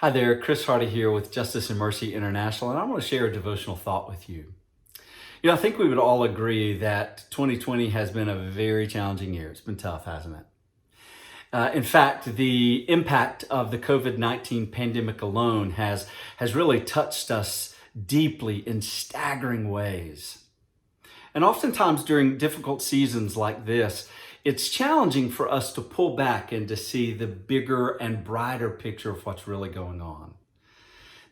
Hi there, Chris Hardy here with Justice and Mercy International, and I want to share a devotional thought with you. I think we would all agree that 2020 has been a very challenging year. It's been tough, hasn't it? In fact, the impact of the COVID-19 pandemic alone has really touched us deeply in staggering ways. And oftentimes during difficult seasons like this, it's challenging for us to pull back and to see the bigger and brighter picture of what's really going on.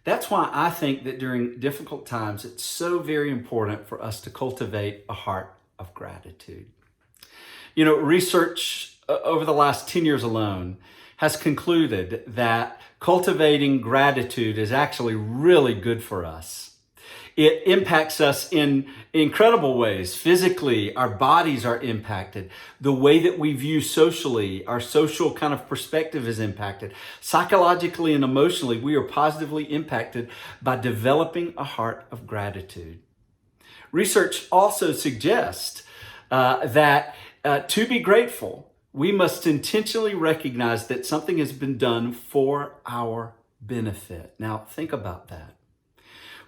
That's why I think that during difficult times, it's so very important for us to cultivate a heart of gratitude. Research over the last 10 years alone has concluded that cultivating gratitude is actually really good for us. It impacts us in incredible ways. Physically, our bodies are impacted. The way that we view socially, our social kind of perspective is impacted. Psychologically and emotionally, we are positively impacted by developing a heart of gratitude. Research also suggests that to be grateful, we must intentionally recognize that something has been done for our benefit. Now, think about that.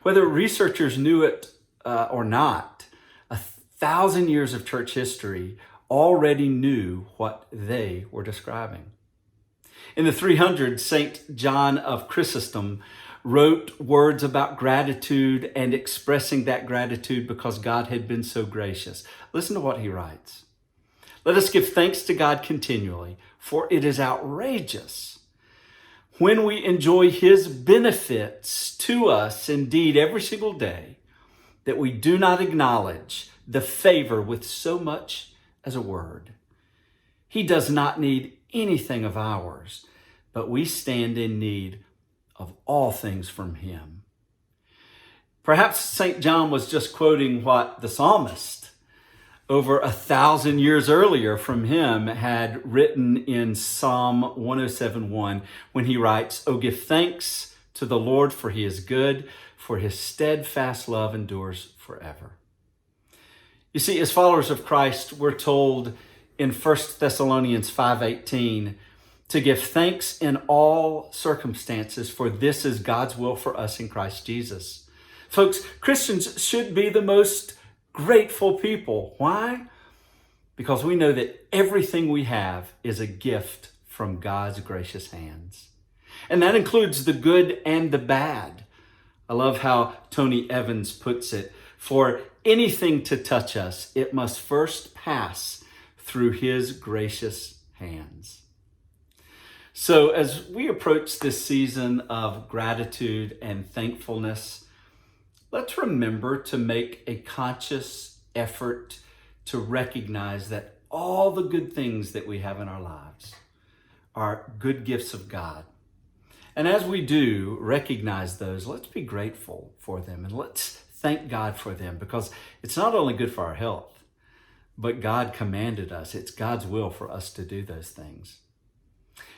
Whether researchers knew it or not, 1,000 years of church history already knew what they were describing. In the 300s, St. John of Chrysostom wrote words about gratitude and expressing that gratitude because God had been so gracious. Listen to what he writes. Let us give thanks to God continually, for it is outrageous when we enjoy his benefits to us, indeed, every single day, that we do not acknowledge the favor with so much as a word. He does not need anything of ours, but we stand in need of all things from him. Perhaps St. John was just quoting what the psalmist over 1,000 years earlier from him had written in Psalm 107:1 when he writes, "Oh, give thanks to the Lord, for he is good, for his steadfast love endures forever." You see, as followers of Christ, we're told in 1 Thessalonians 5:18 to give thanks in all circumstances, for this is God's will for us in Christ Jesus. Folks, Christians should be the most grateful people. Why? Because we know that everything we have is a gift from God's gracious hands. And that includes the good and the bad. I love how Tony Evans puts it. For anything to touch us, it must first pass through his gracious hands. So as we approach this season of gratitude and thankfulness, let's remember to make a conscious effort to recognize that all the good things that we have in our lives are good gifts of God. And as we do recognize those, let's be grateful for them and let's thank God for them, because it's not only good for our health, but God commanded us. It's God's will for us to do those things.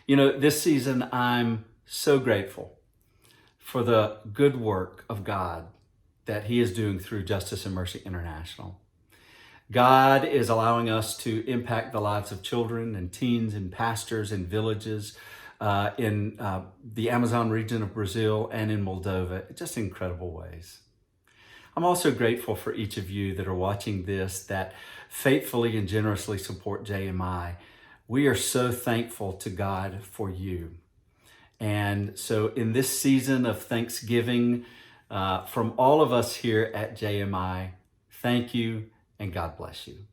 This season, I'm so grateful for the good work of God that he is doing through Justice and Mercy International. God is allowing us to impact the lives of children and teens and pastors in villages in the Amazon region of Brazil and in Moldova, just incredible ways. I'm also grateful for each of you that are watching this, that faithfully and generously support JMI. We are so thankful to God for you. And so in this season of Thanksgiving, from all of us here at JMI, thank you and God bless you.